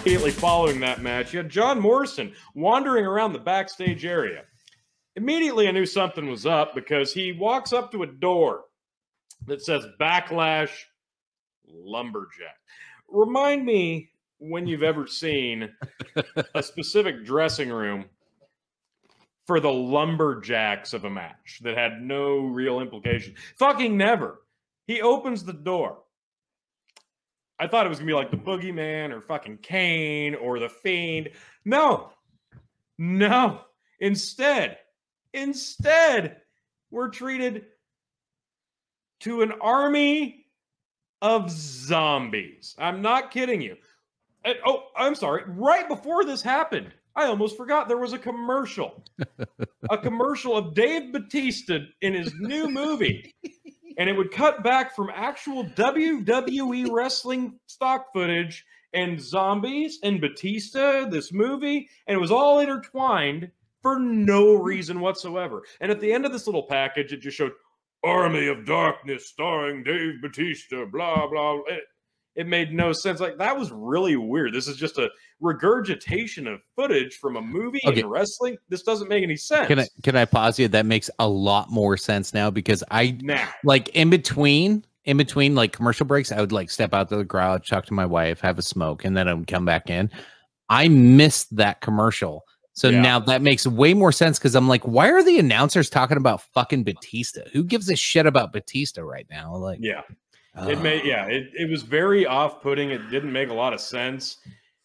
Immediately following that match, you had John Morrison wandering around the backstage area. Immediately, I knew something was up because he walks up to a door that says Backlash Lumberjack. Remind me when you've ever seen a specific dressing room for the lumberjacks of a match that had no real implication. Fucking never. He opens the door. I thought it was going to be like the Boogeyman or fucking Kane or the Fiend. No. Instead, we're treated to an army of zombies. I'm not kidding you. I'm sorry. Right before this happened, I almost forgot there was a commercial. A commercial of Dave Bautista in his new movie. And it would cut back from actual WWE wrestling stock footage and zombies and Batista, this movie, and it was all intertwined for no reason whatsoever. And at the end of this little package, it just showed Army of Darkness starring Dave Bautista, blah, blah. It made no sense. Like, that was really weird. This is just a regurgitation of footage from a movie and wrestling. This doesn't make any sense. Can I pause you? That makes a lot more sense now because like in between like commercial breaks, I would like step out to the garage, talk to my wife, have a smoke, and then I would come back in. I missed that commercial. So now that makes way more sense because I'm like, why are the announcers talking about fucking Batista? Who gives a shit about Batista right now? Like, it was very off-putting. It didn't make a lot of sense.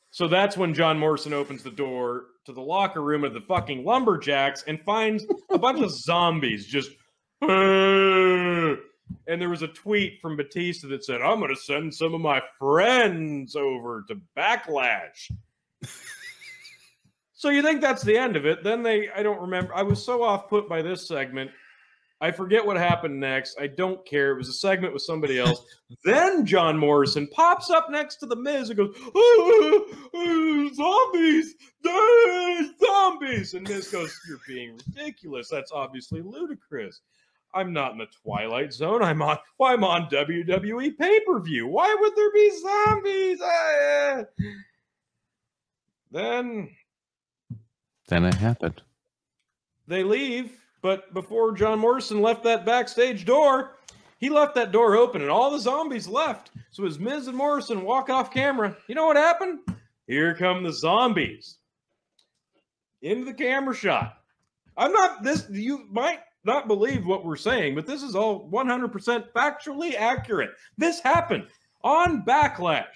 So that's when John Morrison opens the door to the locker room of the fucking Lumberjacks and finds a bunch of zombies just. And there was a tweet from Batista that said, "I'm going to send some of my friends over to Backlash." So you think that's the end of it. Then I don't remember. I was so off-put by this segment. I forget what happened next. I don't care. It was a segment with somebody else. Then John Morrison pops up next to The Miz and goes, zombies! Zombies! And Miz goes, you're being ridiculous. That's obviously ludicrous. I'm not in the Twilight Zone. I'm on WWE pay-per-view. Why would there be zombies? Then it happened. They leave. But before John Morrison left that backstage door, he left that door open and all the zombies left. So as Miz and Morrison walk off camera, you know what happened? Here come the zombies. Into the camera shot. You might not believe what we're saying, but this is all 100% factually accurate. This happened on Backlash.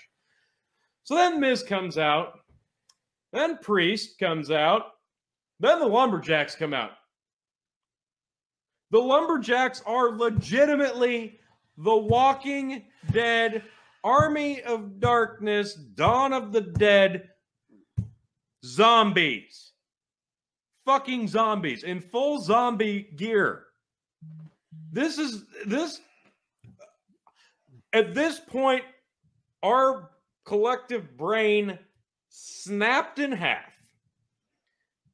So then Miz comes out. Then Priest comes out. Then the Lumberjacks come out. The Lumberjacks are legitimately the Walking Dead, Army of Darkness, Dawn of the Dead zombies. Fucking zombies in full zombie gear. At this point, our collective brain snapped in half.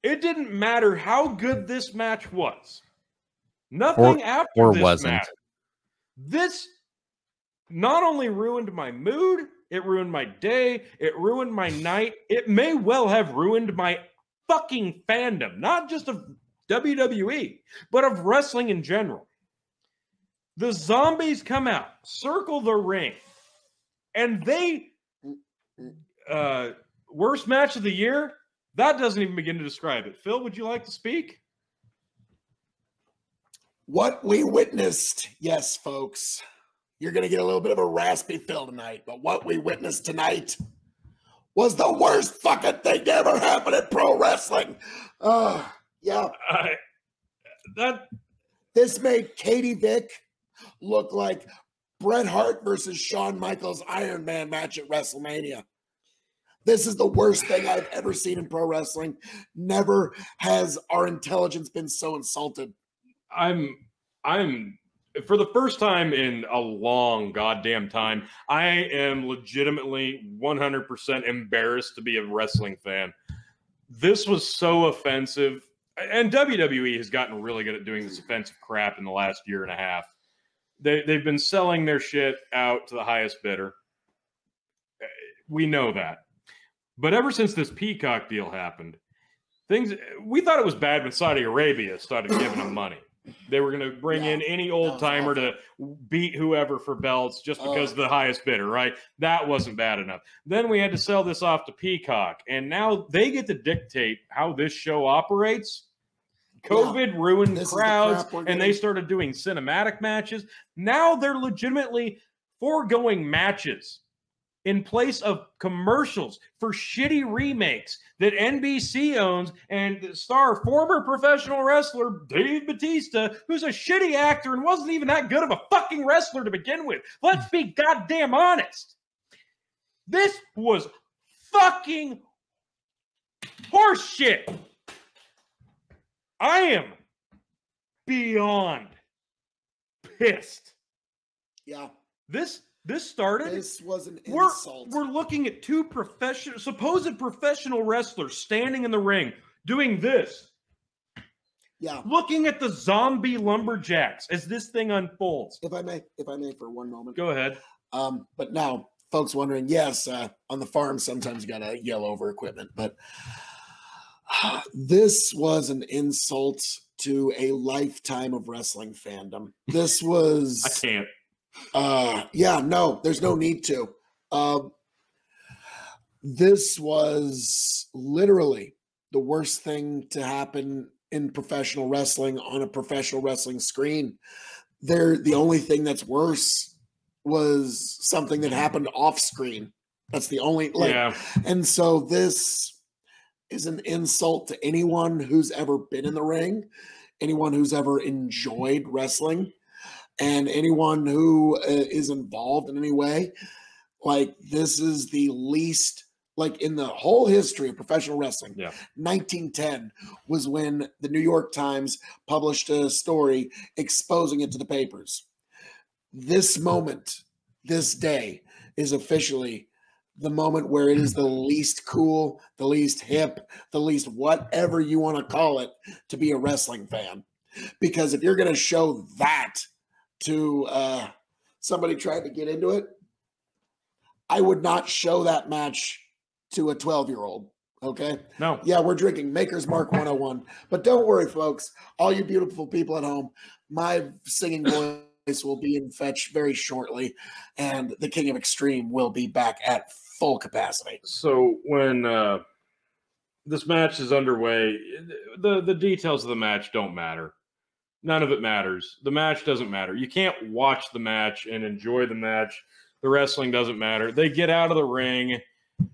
It didn't matter how good this match was. Nothing after this match. This not only ruined my mood, it ruined my day, it ruined my night. It may well have ruined my fucking fandom, not just of WWE, but of wrestling in general. The zombies come out, circle the ring, and worst match of the year? That doesn't even begin to describe it. Phil, would you like to speak? What we witnessed, yes, folks, you're going to get a little bit of a raspy Phil tonight, but what we witnessed tonight was the worst fucking thing to ever happen in pro wrestling. This made Katie Vick look like Bret Hart versus Shawn Michaels Iron Man match at WrestleMania. This is the worst thing I've ever seen in pro wrestling. Never has our intelligence been so insulted. I'm for the first time in a long goddamn time, I am legitimately 100% embarrassed to be a wrestling fan. This was so offensive. And WWE has gotten really good at doing this offensive crap in the last year and a half. They've been selling their shit out to the highest bidder. We know that. But ever since this Peacock deal happened, we thought it was bad when Saudi Arabia started giving them money. They were going to bring in any old timer to beat whoever for belts just because of the highest bidder, right? That wasn't bad enough. Then we had to sell this off to Peacock, and now they get to dictate how this show operates. COVID ruined crowds, and they started doing cinematic matches. Now they're legitimately foregoing matches in place of commercials for shitty remakes that NBC owns and star former professional wrestler Dave Bautista, who's a shitty actor and wasn't even that good of a fucking wrestler to begin with. Let's be goddamn honest. This was fucking horseshit. I am beyond pissed. Yeah. This started. This was an insult. We're looking at two supposed professional wrestlers standing in the ring doing this. Yeah. Looking at the zombie lumberjacks as this thing unfolds. If I may for one moment. Go ahead. But now, folks wondering, yes, on the farm sometimes you gotta yell over equipment, but this was an insult to a lifetime of wrestling fandom. This was. I can't. Yeah, no, there's no need to. This was literally the worst thing to happen in professional wrestling on a professional wrestling screen. The only thing that's worse was something that happened off screen. That's the only And so this is an insult to anyone who's ever been in the ring, anyone who's ever enjoyed wrestling, and anyone who is involved in any way. Like, this is the least, like, in the whole history of professional wrestling. 1910 was when the New York Times published a story exposing it to the papers. This moment, this day, is officially the moment where it is the least cool, the least hip, the least whatever you want to call it to be a wrestling fan. Because if you're going to show that to somebody trying to get into it, I would not show that match to a 12-year-old. Okay? No. Yeah, we're drinking Maker's Mark 101. But don't worry, folks. All you beautiful people at home, my singing voice will be in fetch very shortly, and the King of Extreme will be back at full capacity. So when this match is underway, the details of the match don't matter. None of it matters. The match doesn't matter. You can't watch the match and enjoy the match. The wrestling doesn't matter. They get out of the ring,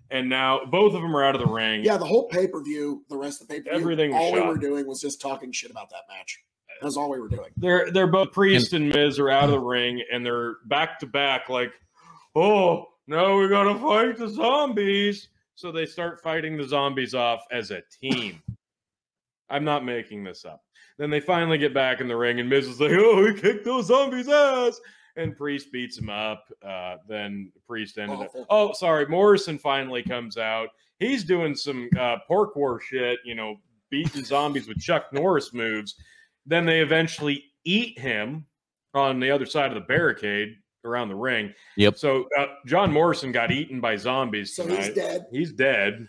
and now both of them are out of the ring. Yeah, the whole pay-per-view, the rest of the pay-per-view, everything was all shot. we were doing was just talking shit about that match. That's all we were doing. They're both Priest and Miz are out of the ring, and they're back to back like, oh, now we gotta fight the zombies. So they start fighting the zombies off as a team. I'm not making this up. Then they finally get back in the ring, and Miz is like, oh, we kicked those zombies' ass. And Priest beats him up. Then Priest ended up. Oh, sorry. Morrison finally comes out. He's doing some pork war shit, beat the zombies with Chuck Norris moves. Then they eventually eat him on the other side of the barricade around the ring. Yep. So John Morrison got eaten by zombies tonight. So he's dead. He's dead.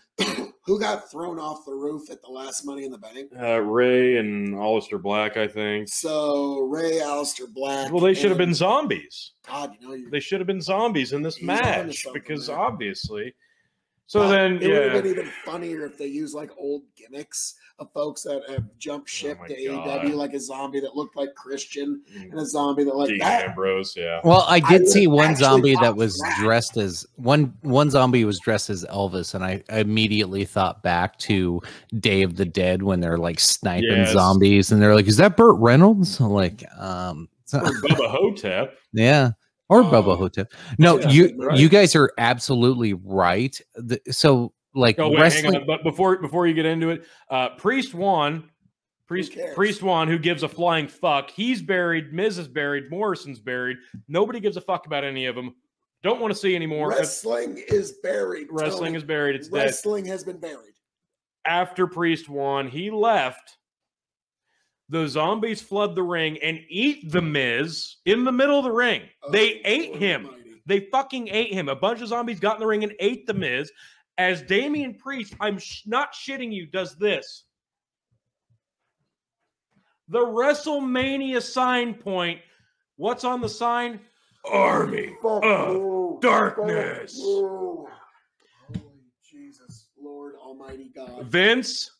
Who got thrown off the roof at the last Money in the Bank? Ray and Aleister Black, I think. So Ray, Aleister Black. Well, they should have been zombies. God, they should have been zombies in this match because obviously. So it then, would have been even funnier if they used like old gimmicks of folks that have jumped ship to AEW, like a zombie that looked like Christian and a zombie that like that. Ambrose, yeah. Well, I did see one zombie that was dressed as one zombie was dressed as Elvis, and I immediately thought back to Day of the Dead when they're like sniping zombies, and they're like, "Is that Burt Reynolds?" Like, or Bubba Hotep. Yeah. Or Bubba Hotep. No, you guys are absolutely right. So, like, hang on. But before you get into it, Priest won. Priest won. Who gives a flying fuck? He's buried. Miz is buried. Morrison's buried. Nobody gives a fuck about any of them. Don't want to see anymore. Wrestling is buried. Wrestling is buried. It's dead. Wrestling has been buried. After Priest won, he left. The zombies flood the ring and eat the Miz in the middle of the ring. They ate him. They fucking ate him. A bunch of zombies got in the ring and ate the Miz. as Damien Priest, I'm not shitting you, does this. The WrestleMania sign point. What's on the sign? Army of Darkness. Holy Jesus, Lord Almighty God. Vince,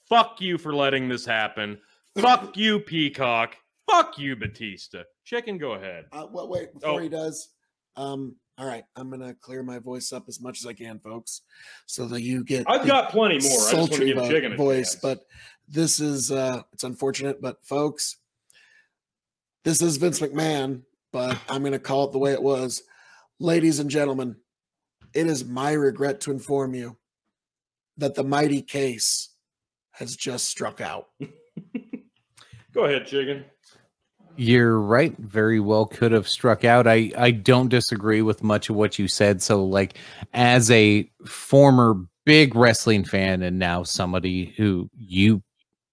fuck you for letting this happen. Fuck you, Peacock. Fuck you, Batista. Chicken, go ahead. Well, wait, before he does, all right, I'm gonna clear my voice up as much as I can, folks, so that you get. I've got plenty more. I just want to give Chicken a voice, chance. but this is it's unfortunate, but folks, this is Vince McMahon, but I'm gonna call it the way it was. Ladies and gentlemen, it is my regret to inform you that the mighty case has just struck out. Go ahead, Chicken. You're right. Very well could have struck out. I don't disagree with much of what you said. So, like, as a former big wrestling fan and now somebody who you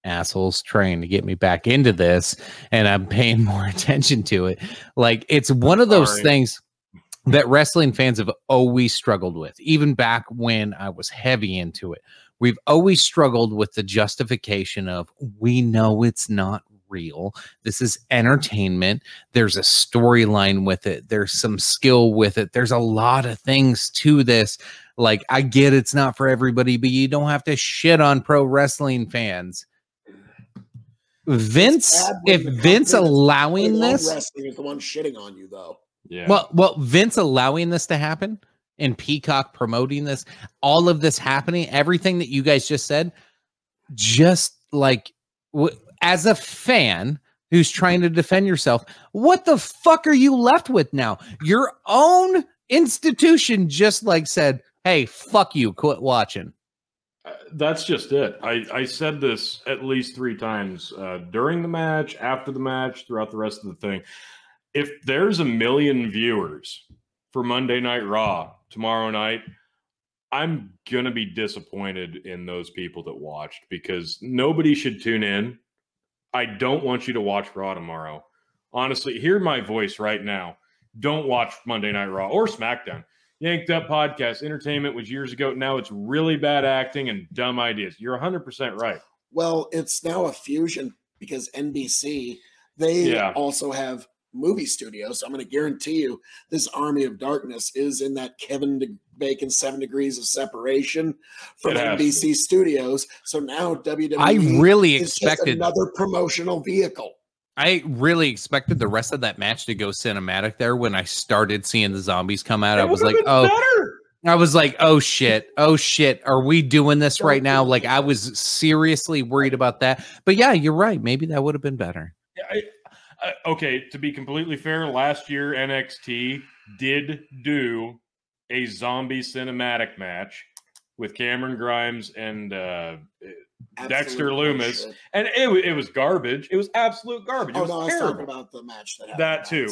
assholes trying to get me back into this, and I'm paying more attention to it. Like, it's one of those things that wrestling fans have always struggled with, even back when I was heavy into it. We've always struggled with the justification of, we know it's not real. This is entertainment. There's a storyline with it. There's some skill with it. There's a lot of things to this. Like, I get it's not for everybody, but you don't have to shit on pro wrestling fans. Vince, if Vince allowing this, wrestling is the one shitting on you, though. Yeah. Well, Vince allowing this to happen and Peacock promoting this, all of this happening, everything that you guys just said, just like, as a fan who's trying to defend yourself, what the fuck are you left with now? Your own institution just like said, hey, fuck you, quit watching. That's just it. I said this at least 3 times during the match, after the match, throughout the rest of the thing. If there's 1 million viewers for Monday Night Raw tomorrow night, I'm going to be disappointed in those people that watched, because nobody should tune in. I don't want you to watch Raw tomorrow. Honestly, hear my voice right now. Don't watch Monday Night Raw or SmackDown. Yanked Up Podcast. Entertainment was years ago. Now it's really bad acting and dumb ideas. You're 100% right. Well, it's now a fusion because NBC, they also have movie studios. So I'm going to guarantee you this Army of Darkness is in that Kevin Bacon 7 Degrees of Separation from NBC Studios. So now WWE I really is expected just another promotional vehicle. I really expected the rest of that match to go cinematic there. When I started seeing the zombies come out, I was like, oh shit. Are we doing this right now? Like, I was seriously worried about that. But yeah, you're right. Maybe that would have been better. Okay, to be completely fair, last year NXT did do a zombie cinematic match with Cameron Grimes and Dexter Loomis, and it was garbage. It was absolute garbage. It was I was terrible. talking about the match that happened. That too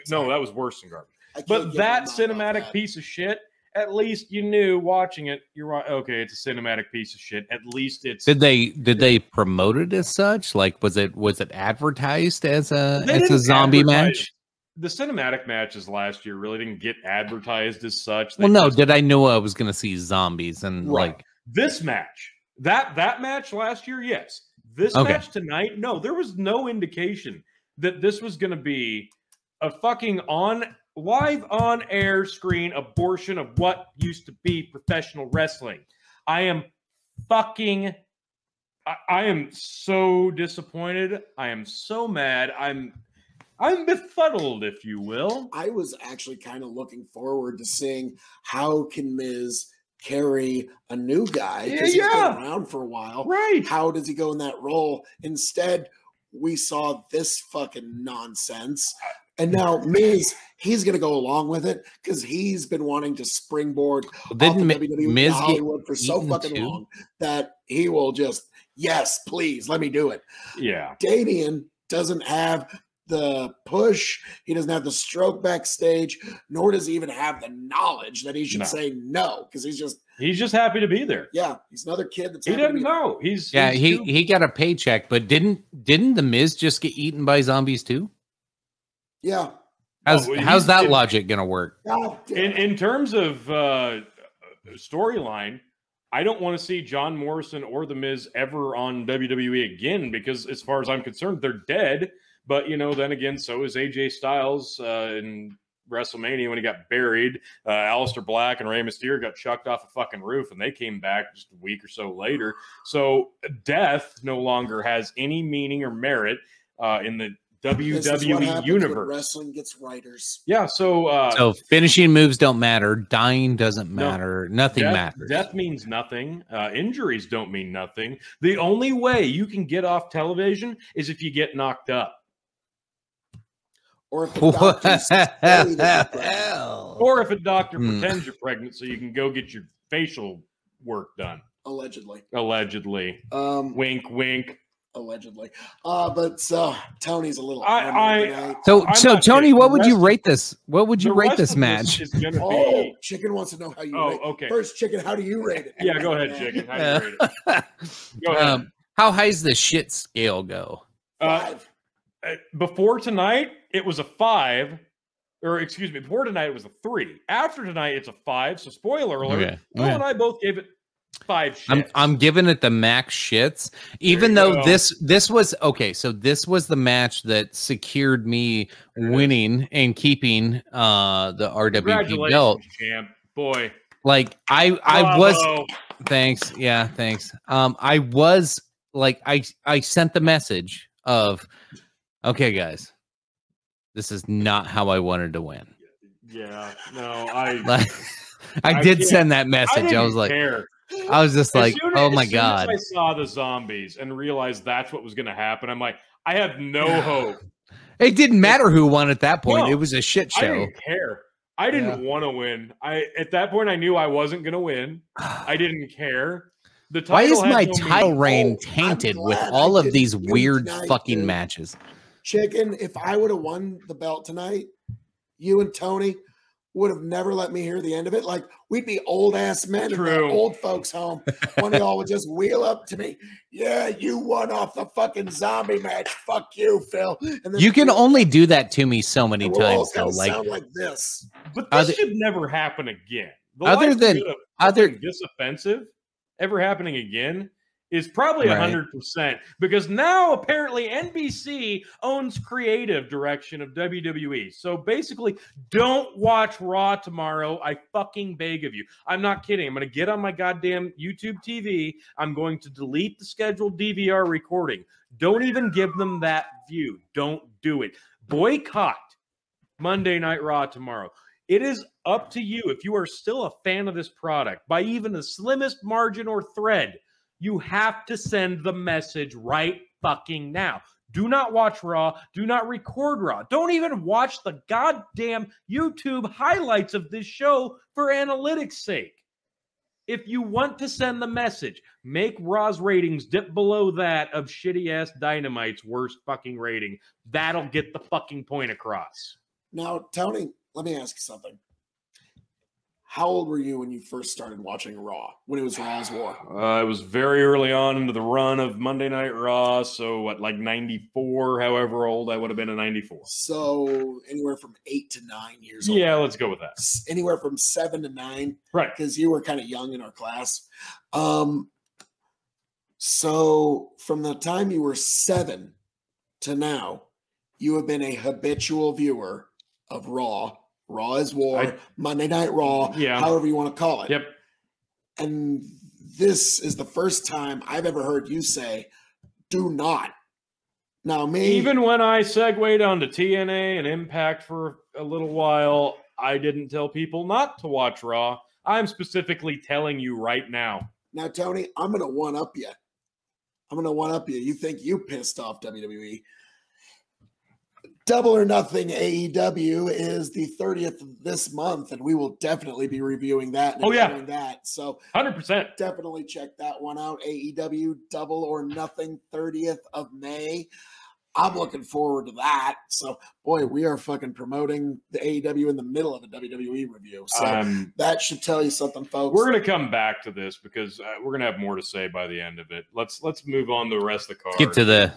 no, that was worse than garbage. But that cinematic piece of shit, at least you knew watching it. You're right. Okay, it's a cinematic piece of shit. At least it's. Did they promote it as such? Like, was it advertised as a zombie match? The cinematic matches last year really didn't get advertised as such. Well, no. Did I know I was going to see zombies and like this match? That match last year, yes. This match tonight, no. There was no indication that this was going to be a fucking live on air screen abortion of what used to be professional wrestling. I am so disappointed. I am so mad. I'm befuddled, if you will. I was actually kind of looking forward to seeing how can Miz carry a new guy, because he's been around for a while. Right. How does he go in that role? Instead, we saw this fucking nonsense. And now Miz, he's going to go along with it because he's been wanting to springboard off the WWE to Hollywood for so fucking long that he will just, yes, please, let me do it. Yeah. Damien doesn't have the push. He doesn't have the stroke backstage, nor does he even have the knowledge that he should say no, because he's just happy to be there. Yeah, he's another kid that's he doesn't know. He got a paycheck, but didn't the Miz just get eaten by zombies too? Yeah. How's that logic gonna work? In terms of storyline, I don't want to see John Morrison or The Miz ever on WWE again, because as far as I'm concerned, they're dead. But, you know, then again, so is AJ Styles in WrestleMania when he got buried. Aleister Black and Rey Mysterio got chucked off a fucking roof, and they came back just a week or so later. So death no longer has any meaning or merit in the WWE universe. Wrestling gets writers. Yeah, so finishing moves don't matter. Dying doesn't matter. Nothing matters. Death means nothing. Injuries don't mean nothing. The only way you can get off television is if you get knocked up. Or if a doctor or if a doctor pretends you're pregnant so you can go get your facial work done. Allegedly. Wink, wink. Allegedly. But Tony's a little So Tony, what would you rate this? What would you rate this match? Chicken wants to know how you rate it. Okay. First, Chicken, how do you rate it? Yeah, go ahead, Chicken. How do you rate it? Go ahead. How high does the shit scale go? 5. Before tonight, it was a 5. Or excuse me, before tonight it was a 3. After tonight, it's a 5. So spoiler alert. Okay. Bill and I both gave it 5 shits. I'm giving it the max shits, even though this was okay. So this was the match that secured me winning and keeping the RWP belt. Champ. Boy, like I was. Thanks. Yeah, thanks. I was like I sent the message of, okay, guys, this is not how I wanted to win. Yeah, no, I did send that message. I was like, I was just like, oh my God. As soon as I saw the zombies and realized that's what was going to happen, I'm like, I have no hope. It didn't matter who won at that point. It was a shit show. I didn't care. I didn't want to win. At that point, I knew I wasn't going to win. I didn't care. Why is my title reign tainted with all of these weird fucking matches? Chicken, if I would have won the belt tonight, you and Tony would have never let me hear the end of it. Like, we'd be old ass men in that old folks home. One of y'all would just wheel up to me. Yeah, you won off the fucking zombie match. Fuck you, Phil. And then you can only do that to me so many times. Though, sound like this. But this should never happen again. The other than this offensive ever happening again is probably 100%, because now apparently NBC owns creative direction of WWE. So basically, don't watch Raw tomorrow. I fucking beg of you. I'm not kidding. I'm going to get on my goddamn YouTube TV. I'm going to delete the scheduled DVR recording. Don't even give them that view. Don't do it. Boycott Monday Night Raw tomorrow. It is up to you. If you are still a fan of this product, by even the slimmest margin or thread, you have to send the message right fucking now. Do not watch Raw. Do not record Raw. Don't even watch the goddamn YouTube highlights of this show for analytics' sake. If you want to send the message, make Raw's ratings dip below that of shitty-ass Dynamite's worst fucking rating. That'll get the fucking point across. Now, Tony, let me ask you something. How old were you when you first started watching Raw, when it was Raw's War? It was very early on into the run of Monday Night Raw. So what, like 94, however old I would have been in 94. So anywhere from 8 to 9 years old. Yeah, let's go with that. Anywhere from 7 to 9. Right. Because you were kind of young in our class. So from the time you were 7 to now, you have been a habitual viewer of Raw. Raw is War, Monday Night Raw, however you want to call it. Yep. And this is the first time I've ever heard you say, do not. Now, even when I segued onto TNA and Impact for a little while, I didn't tell people not to watch Raw. I'm specifically telling you right now. Now, Tony, I'm going to one-up you. You think you pissed off WWE. Double or Nothing AEW is the 30th of this month, and we will definitely be reviewing that. And doing that. So 100%. Definitely check that one out. AEW Double or Nothing, 30th of May. I'm looking forward to that. So, boy, we are fucking promoting the AEW in the middle of a WWE review. So that should tell you something, folks. We're going to come back to this because we're going to have more to say by the end of it. Let's move on to the rest of the card. Get to the